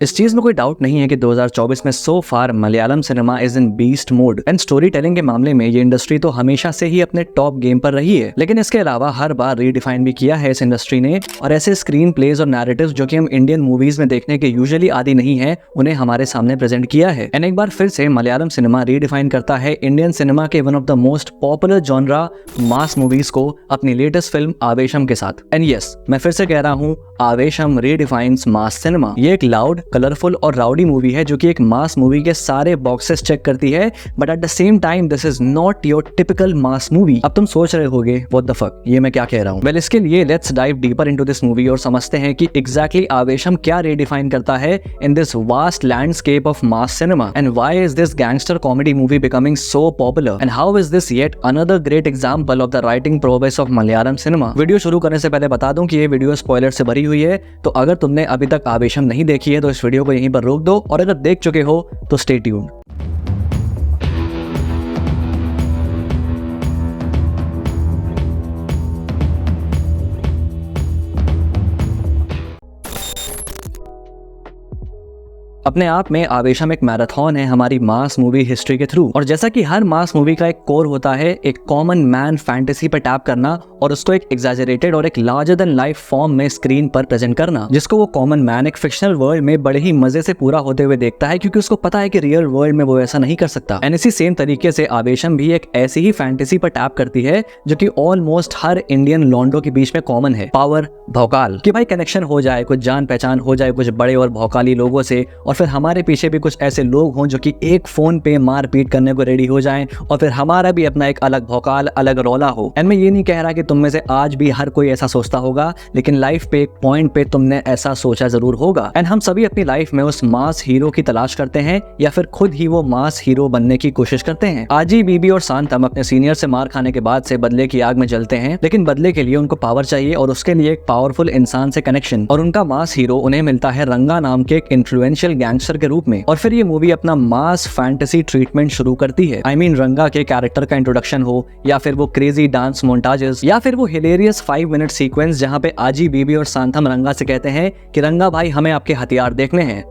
इस चीज में कोई डाउट नहीं है कि 2024 में so far Malayalam cinema is in beast mode and storytelling के मामले में ये इंडस्ट्री तो हमेशा से ही अपने टॉप गेम पर रही है, लेकिन इसके अलावा हर बार रीडिफाइन भी किया है इस इंडस्ट्री ने, और ऐसे स्क्रीन प्लेज और नैरेटिव्स जो कि हम इंडियन मूवीज में देखने के यूजुअली आदी नहीं है उन्हें हमारे सामने प्रेजेंट किया है। एंड एक बार फिर से मलयालम सिनेमा रीडिफाइन करता है इंडियन सिनेमा के one of the most popular genre mass movies को अपनी लेटेस्ट फिल्म आवेशम के साथ। एंड यस, मैं फिर से कह रहा हूँ, आवेशम रीडिफाइंस मास सिनेमा। ये एक लाउड, कलरफुल और राउडी मूवी है जो कि एक मास मूवी के सारे बॉक्सेस चेक करती है, but at the same time this is not your typical mass movie. अब तुम सोच रहे होगे व्हाट द फक, ये मैं क्या कह रहा हूँ? वेल, इसके लिए let's dive deeper into this movie और समझते हैं कि एग्जैक्टली आवेशम क्या रीडिफाइन करता है in this vast landscape of mass cinema, and why is this gangster comedy movie becoming so popular, and how is this yet another great example of the writing progress of Malayalam cinema. Video शुरू करने से पहले बता दूं कि ये video spoiler से भरी हुई है, तो अगर तुमने अभी तक आवेशम नहीं देखी है तो इस वीडियो को यहीं पर रोक दो, और अगर देख चुके हो तो स्टे ट्यून्ड। अपने आप में आवेशम एक मैराथन है हमारी मास मूवी हिस्ट्री के थ्रू, और जैसा कि हर मास मूवी का एक कोर होता है एक कॉमन मैन फैंटेसी पर टैप करना और उसको एक एग्जैजरेटेड और एक लार्जर देन लाइफ फॉर्म में स्क्रीन पर प्रेजेंट करना, जिसको वो कॉमन मैन एक फिक्शनल वर्ल्ड में बड़े ही मजे से पूरा होते हुए देखता है, क्योंकि उसको पता है कि रियल वर्ल्ड में वो ऐसा नहीं कर सकता। एंड इसी सेम तरीके से आवेशम भी एक ऐसी ही फैंटेसी पर टैप करती है जो कि ऑलमोस्ट हर इंडियन लॉन्डो के बीच में कॉमन है, पावर, भौकाल, कि भाई कनेक्शन हो जाए, कुछ जान पहचान हो जाए कुछ बड़े और भौकाली लोगों से, और फिर हमारे पीछे भी कुछ ऐसे लोग हों जो कि एक फोन पे मार पीट करने को रेडी हो जाएं, और फिर हमारा भी अपना एक अलग भौकाल, अलग रौला हो। एंड मैं ये नहीं कह रहा कि तुम में से आज भी हर कोई ऐसा सोचता होगा, लेकिन लाइफ पे एक पॉइंट पे तुमने ऐसा सोचा जरूर होगा। एंड हम सभी अपनी लाइफ में उस मास हीरो की तलाश करते हैं, या फिर खुद ही वो मास हीरो बनने की कोशिश करते हैं। आजी, बीबी और शांतम अपने सीनियर से मार खाने के बाद से बदले की आग में जलते हैं, लेकिन बदले के लिए उनको पावर चाहिए और उसके लिए एक पावरफुल इंसान से कनेक्शन, और उनका मास हीरो उन्हें मिलता है रंगा नाम के एक इन्फ्लुएंशियल गैंगस्टर के रूप में। और फिर ये मूवी अपना मास फैंटेसी ट्रीटमेंट शुरू करती है। I mean, रंगा के कैरेक्टर का इंट्रोडक्शन हो, या फिर वो क्रेजी डांस मोन्टाजेस, या फिर वो हिलेरियस 5 मिनट सीक्वेंस जहां पे आजी, बीबी और शांतम रंगा से कहते हैं कि रंगा भाई हमें आपके हथियार देखने हैं।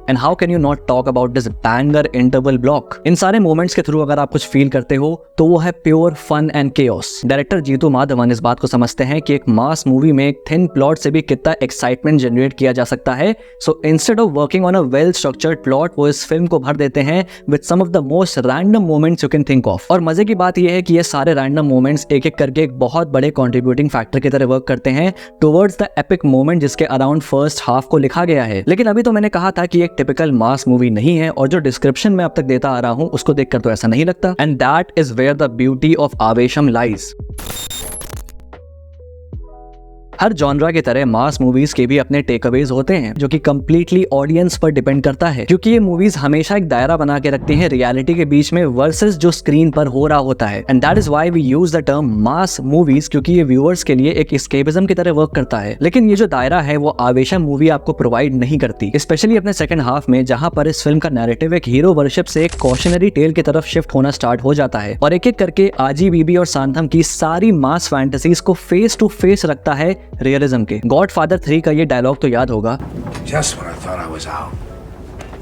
And how can you not talk about this banger interval block. इन सारे मोमेंट्स के थ्रू अगर आप कुछ फील करते हो तो वो है pure fun and chaos. Director Jithu Madhavan इस बात को समझते हैं कि एक मास मूवी में एक थिन प्लॉट से भी कितना एक्साइटमेंट जनरेट किया जा सकता है। So instead of working on a well structured plot, वो इस फिल्म को भर देते हैं with some of the most random moments you can think of. और मजे की बात यह है कि ये सारे रैंडम मोमेंट्स एक एक करके एक बहुत बड़े कॉन्ट्रीब्यूटिंग फैक्टर की तरह वर्क करते हैं टुवर्ड्स द एपिक मोमेंट जिसके अराउंड फर्स्ट हाफ को लिखा गया है। लेकिन अभी तो मैंने कहा था कि एक टिपिकल मास मूवी नहीं है, और जो डिस्क्रिप्शन में अब तक देता आ रहा हूं उसको देखकर तो ऐसा नहीं लगता। And that is where the beauty of Aavesham lies. हर जॉनरा की तरह मास मूवीज के भी अपने टेकअवेज होते हैं जो कि कंप्लीटली ऑडियंस पर डिपेंड करता है, क्योंकि ये मूवीज हमेशा एक दायरा बना के रखती हैं रियलिटी के बीच में वर्सेस जो स्क्रीन पर हो रहा होता है। And that is why we use the term mass movies, क्योंकि ये व्यूअर्स के लिए एक एस्केपिज्म की तरह वर्क करता है। लेकिन ये जो दायरा है वो आवेशम मूवी आपको प्रोवाइड नहीं करती, स्पेशली अपने सेकंड हाफ में, जहां पर इस फिल्म का नैरेटिव एक हीरो वर्शिप से एक कॉशनरी टेल की तरफ शिफ्ट होना स्टार्ट हो जाता है, और एक एक करके आजी, बीबी और शांतम की सारी मास फैंटेसीज को फेस टू फेस रखता है रियलिज्म के। गॉडफादर 3 का ये डायलॉग तो याद होगा, Just when I thought I was out,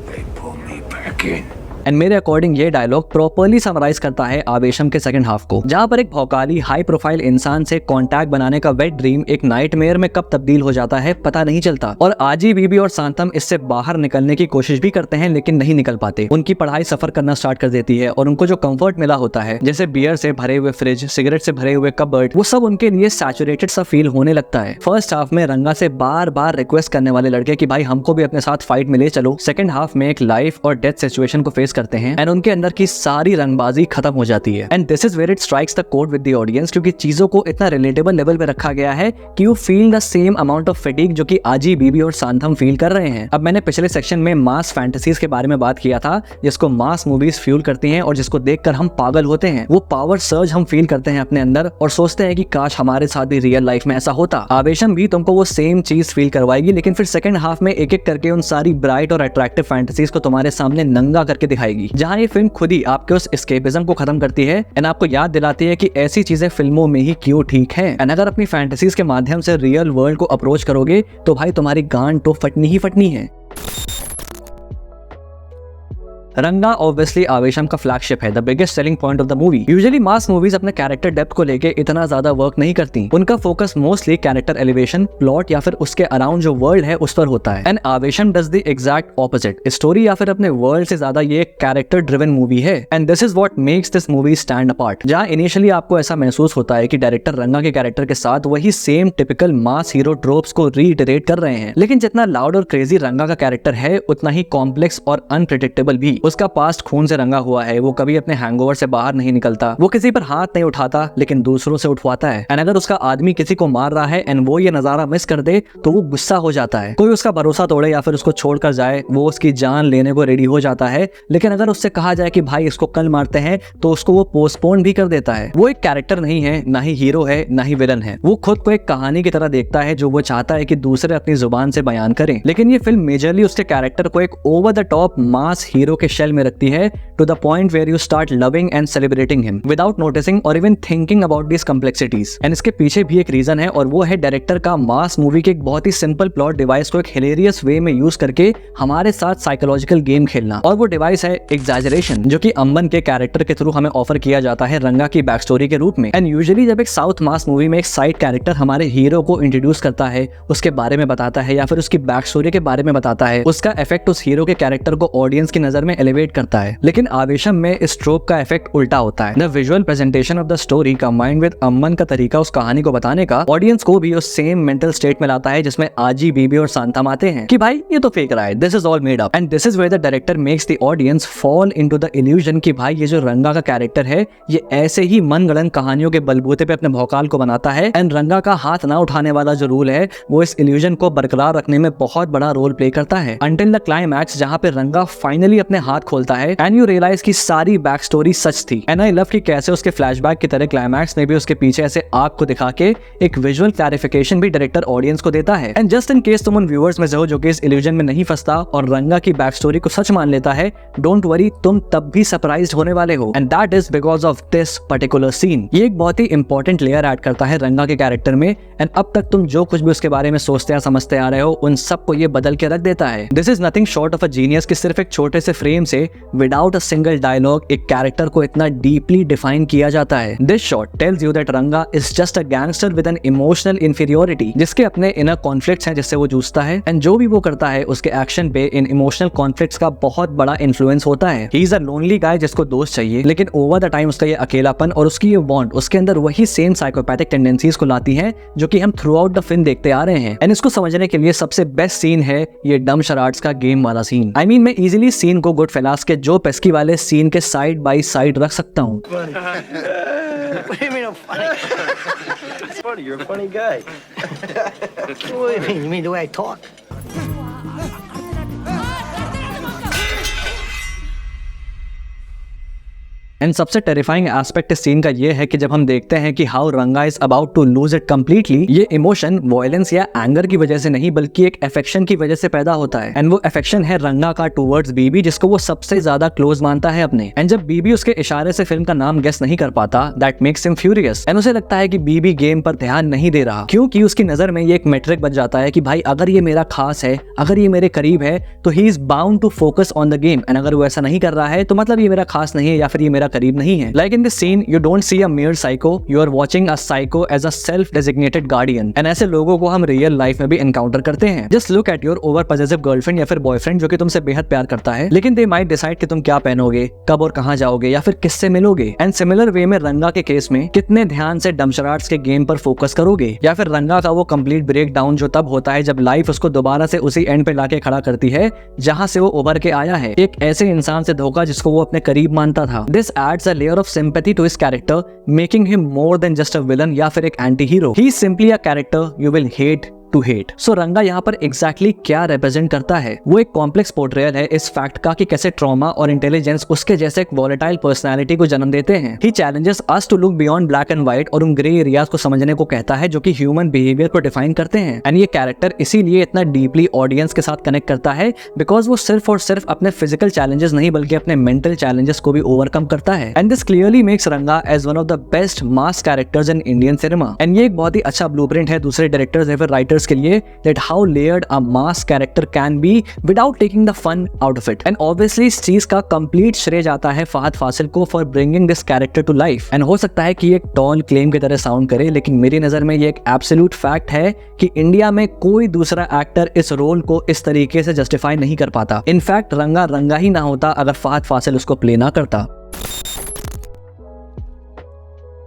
they pulled me back in. And मेरे अकॉर्डिंग ये डायलॉग प्रॉपर्ली समराइज करता है आवेशम के सेकंड हाफ को, जहां पर एक भौकाली हाई प्रोफाइल इंसान से कांटेक्ट बनाने का वेट ड्रीम एक नाइटमेयर में कब तब्दील हो जाता है पता नहीं चलता। और आजी, बीबी और शांतम इससे बाहर निकलने की कोशिश भी करते हैं लेकिन नहीं निकल पाते। उनकी पढ़ाई सफर करना स्टार्ट कर देती है, और उनको जो कंफर्ट मिला होता है, जैसे बियर से भरे हुए फ्रिज, सिगरेट से भरे हुए कबर्ड, वो सब उनके लिए सैचुरेटेड सा फील होने लगता है। फर्स्ट हाफ में रंगा से बार बार रिक्वेस्ट करने वाले लड़के कि भाई हमको भी अपने साथ फाइट में ले चलो, सेकंड हाफ में एक लाइफ और डेथ सिचुएशन को फेस करते हैं, एंड उनके अंदर की सारी रंगबाजी खत्म हो जाती है। And this is where it strikes the कोड विद द ऑडियंस, क्योंकि चीजों को इतना रिलेटेबल लेवल पे रखा गया है कि you feel the same amount of fatigue जो कि आजी, बीबी और शांतम फील कर रहे हैं। अब मैंने पिछले सेक्शन में मास फैंटेसीज के बारे में बात किया था, जिसको मास मूवीज फ्यूल करती हैं और जिसको देखकर हम पागल होते हैं। वो पावर सर्ज हम फील करते हैं अपने अंदर और सोचते हैं कि काश हमारे साथ भी रियल लाइफ में ऐसा होता। आवेशम भी तुमको वो सेम चीज फील करवाएगी, लेकिन फिर सेकंड हाफ में एक एक करके उन सारी ब्राइट और अट्रैक्टिव फैंटेसीज को तुम्हारे सामने नंगा करके दिखाएगी, जहां ये फिल्म खुद ही आपके उस एस्केपिज्म को खत्म करती है एंड आपको याद दिलाती है कि ऐसी चीजें फिल्मों में ही क्यों ठीक है। एंड अगर अपनी फैंटेसीज के माध्यम से रियल वर्ल्ड को अप्रोच करोगे तो भाई तुम्हारी गांड तो फटनी ही फटनी है। रंगा ऑब्वियसली आवेशम का फ्लैगशिप है, the biggest selling point of the movie. Usually mass movies अपने कैरेक्टर डेप्थ को लेके इतना ज्यादा वर्क नहीं करती, उनका focus mostly character elevation, plot या फिर उसके अराउंड जो वर्ल्ड है उस पर होता है। And Aavesham does the exact opposite, story या फिर अपने वर्ल्ड से ज्यादा ये एक कैरेक्टर ड्रिवन मूवी है। And this is what makes this movie stand apart. जहां इनिशियली आपको ऐसा महसूस होता है कि डायरेक्टर रंगा के कैरेक्टर के साथ वही सेम टिपिकल मास हीरो ट्रोप्स को रीइटरेट कर रहे हैं, लेकिन जितना लाउड और क्रेजी रंगा का कैरेक्टर है उतना ही कॉम्प्लेक्स और अनप्रेडिक्टेबल भी। उसका पास्ट खून से रंगा हुआ है, वो कभी अपने हैंगओवर से बाहर नहीं निकलता, वो किसी पर हाथ नहीं उठाता लेकिन दूसरों से उठवाता है। एंड अगर उसका आदमी किसी को मार रहा है एंड वो ये नजारा मिस कर दे तो वो गुस्सा हो जाता है। कोई उसका भरोसा तोड़े या फिर उसको छोड़कर जाए, वो उसकी जान लेने को रेडी हो जाता है, लेकिन अगर उससे कहा जाए कि भाई इसको कल मारते हैं तो उसको वो पोस्टपोन भी कर देता है। वो एक कैरेक्टर नहीं है, ना ही हीरो है, ना ही विलन है। वो खुद को एक कहानी की तरह देखता है जो वो चाहता है कि दूसरे अपनी जुबान से बयान करें। लेकिन ये फिल्म मेजरली उसके कैरेक्टर को एक over the top mass hero के शेल में रखती है, to the point where you start loving and celebrating him without noticing और even thinking about this complexities. And इसके पीछे भी एक रीजन है, और वो है डायरेक्टर का मास मूवी के एक बहुत ही सिंपल प्लॉट डिवाइस को एक हिलेरियस वे में यूज करके हमारे साथ साइकोलॉजिकल गेम खेलना। और वो डिवाइस है एग्जैजरेशन, जो कि अम्बन के कैरेक्टर के थ्रू हमें ऑफर किया जाता है रंगा की बैक स्टोरी के रूप में। एंड यूजुअली जब एक साउथ मास मूवी में एक साइड कैरेक्टर हमारे हीरो को इंट्रोड्यूस करता है, उसके बारे में बताता है या फिर उसकी बैक स्टोरी के बारे में बताता है, उसका इफेक्ट उस हीरो के कैरेक्टर को ऑडियंस की नजर में एलिवेट करता है। लेकिन आवेशम में इस ट्रोप का इफेक्ट उल्टा होता है। The visual presentation of the story combined with Amban का तरीका उस कहानी को बताने का ऑडियंस को भी उस सेम मेंटल स्टेट में लाता है जिसमें आजी, बीबी और सांतम आते हैं कि भाई ये तो फेक रहा है, this is all made up. And this is where the director makes the audience fall into the illusion कि भाई ये जो रंगा का कैरेक्टर है ये ऐसे ही मनगढ़ंत कहानियों के बलबूते पे अपने भौकाल को बनाता है। एंड रंगा का हाथ ना उठाने वाला जो रूल है वो इस इल्यूजन को बरकरार रखने में बहुत बड़ा रोल प्ले करता है, अंटिल द क्लाइमैक्स जहां पे रंगा फाइनली अपने हाथ खोलता है एंड यू रियलाइज की सारी बैक स्टोरी सच थी। एंड आई लव कि कैसे उसके फ्लैशबैक की तरह क्लाइमैक्स में भी उसके पीछे ऐसे आग को दिखा के एक विजुअल क्लैरिफिकेशन भी डायरेक्टर ऑडियंस को देता है। एंड जस्ट इन केस तुम उन व्यूअर्स में से हो जो कि इस इल्यूजन में नहीं फंसता और रंगा की बैक स्टोरी को सच मान लेता है, डोंट वरी, तुम तब भी सरप्राइज्ड होने वाले हो। And that is because of this particular scene. ये एक बहुत ही इंपॉर्टेंट लेयर ऐड करता है रंगा के कैरेक्टर में। एंड अब तक तुम जो कुछ भी उसके बारे में सोचते या समझते आ रहे हो उन सबको ये बदल के रख देता है। This is nothing short of a genius कि सिर्फ एक छोटे से फ्रेम से विदाउट अ सिंगल डायलॉग एक कैरेक्टर को इतना डीपली डिफाइन किया जाता है। This shot tells you that Ranga is just a gangster with an emotional inferiority, जिसके अपने इनर कॉन्फ्लिक्ट्स हैं जिससे वो जूझता है। एंड जो भी वो करता है उसके एक्शन पे इन इमोशनल कॉन्फ्लिक्ट्स का बहुत बड़ा इन्फ्लुएंस होता है। ही इज अ लोनली गाय जिसको दोस्त चाहिए, लेकिन ओवर द टाइम उसका ये अकेलापन और उसकी ये बॉन्ड उसके अंदर वही सेम साइकोपैथिक टेंडेंसीज को लाती हैं जो कि हम थ्रू आउट द फिल्म देखते आ रहे हैं। एंड इसको समझने के लिए सबसे बेस्ट सीन है ये डम शराड्स का गेम वाला सीन। आई मीन मैं इजीली सीन को गुडफेलास के जो पेस्की वाले सीन के साइड बाय साइड रख सकता हूँ। What do you mean I'm funny? It's funny, you're a funny guy. What do you mean? You mean the way I talk? And सबसे टेरिफाइंग एस्पेक्ट इस सीन का ये है कि जब हम देखते हैं कि how Ranga is about to lose it completely, ये इमोशन वॉयलेंस या एंगर की वजह से नहीं बल्कि एक अफेक्शन की वजह से पैदा होता है। एंड वो अफेक्शन है रंगा का टूवर्ड्स बीबी, जिसको वो सबसे ज्यादा क्लोज मानता है अपने। एंड जब बीबी उसके इशारे से फिल्म का नाम गेस नहीं कर पाता, that makes him furious. And उसे लगता है कि बीबी गेम पर ध्यान नहीं दे रहा, क्योंकि उसकी नजर में ये एक मेट्रिक बन जाता है कि भाई अगर ये मेरा खास है, अगर ये मेरे करीब है तो he is bound to focus on the game. And अगर वो ऐसा नहीं कर रहा है तो मतलब ये मेरा खास नहीं है या फिर ये मेरा करीब नहीं है। Like in this seen you don't see a mere psycho, you are watching a psycho as a self designated guardian। And ऐसे लोगों को हम रियल लाइफ में भी एनकाउंटर करते हैं। Just look at your over possessive girlfriend या फिर बॉयफ्रेंड जो कि तुमसे बेहद प्यार करता है, लेकिन दे माइट डिसाइड कि तुम क्या पहनोगे, कब और कहां जाओगे या फिर किससे मिलोगे। एंड सिमिलर वे में रंगा के केस में कितने ध्यान से डमशराट्स के गेम पर फोकस करोगे, या फिर रंगा का वो कंप्लीट ब्रेक डाउन जो तब होता है जब लाइफ उसको दोबारा से उसी एंड पे लाके खड़ा करती है जहां से वो उभर के आया है, एक ऐसे इंसान से धोखा जिसको वो अपने करीब मानता था। This adds a layer of sympathy to his character, making him more than just a villain या फिर एक anti hero. He is simply a character you will hate to hate. So Ranga यहाँ पर एग्जैक्टली क्या रिप्रेजेंट करता है? वो एक कॉम्प्लेक्स पोर्ट्रेयल है इस फैक्ट का कि कैसे ट्रॉमा और इंटेलिजेंस उसके जैसे एक वॉलेटाइल पर्सनैलिटी को जन्म देते हैं। He challenges us to look beyond black and white और उन ग्रे एरियाज को समझने को कहता है जो कि ह्यूमन बिहेवियर को डिफाइन करते हैं। एंड ये कैरेक्टर इसीलिए इतना डीपली ऑडियंस के साथ कनेक्ट करता है बिकॉज वो सिर्फ और सिर्फ अपने फिजिकल चैलेंजेस नहीं बल्कि अपने मेंटल चैलेंजेस को भी ओवरकम करता है। And this clearly makes Ranga as one of the best mass characters in Indian cinema. And ये एक बहुत ही अच्छा ब्लूप्रिंट है दूसरे डायरेक्टर्स या फिर राइटर्स व्यूअर्स के लिए that how layered a mass character can be without taking the fun out of it. And obviously इस चीज का कंप्लीट श्रेय जाता है फहद फासिल को for bringing this character to life. And हो सकता है कि ये एक टॉल क्लेम की तरह साउंड करे, लेकिन मेरी नजर में ये एक एब्सोल्यूट फैक्ट है कि इंडिया में कोई दूसरा एक्टर इस रोल को इस तरीके से जस्टिफाई नहीं कर पाता। इनफैक्ट रंगा रंगा ही ना होता अगर फहद फासिल उसको प्ले ना करता।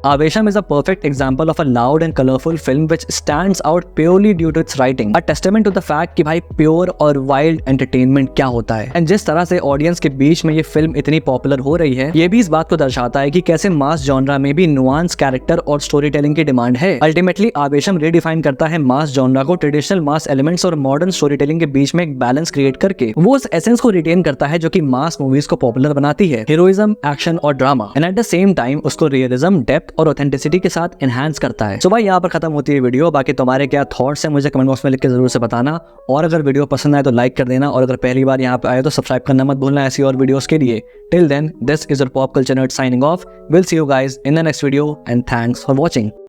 Avesham is a perfect example of a loud and colorful film which stands out purely due to its writing, a testament to the fact कि भाई प्योर और वाइल्ड एंटरटेनमेंट क्या होता है। एंड जिस तरह से ऑडियंस के बीच में ये फिल्म इतनी पॉपुलर हो रही है, ये भी इस बात को दर्शाता है कि कैसे मास जॉनरा में भी नुआंस कैरेक्टर और स्टोरी टेलिंग की डिमांड है। अल्टीमेटली आवेशम रीडिफाइन करता है मास जॉनरा को ट्रेडिशनल मास एलिमेंट्स और मॉडर्न स्टोरी टेलिंग के बीच में एक बैलेंस क्रिएट करके वो उस एसेंस को रिटेन करता है जो कि मास मूवीज को पॉपुलर बनाती है, हीरोइज्म, एक्शन और drama, and at the same time उसको रियलिज्म, डेप्थ और ऑथेंटिसिटी के साथ एनहांस करता है। सो भाई यहाँ पर खत्म होती है वीडियो। बाकी तुम्हारे क्या थॉट्स हैं मुझे कमेंट बॉक्स में लिख के जरूर से बताना, और अगर वीडियो पसंद आए तो लाइक कर देना, और अगर पहली बार यहाँ पे आए तो सब्सक्राइब करना मत भूलना ऐसी और वीडियोस के लिए। Till then, this is your pop culture nerd signing off. Will see you guys in the next video and thanks for watching.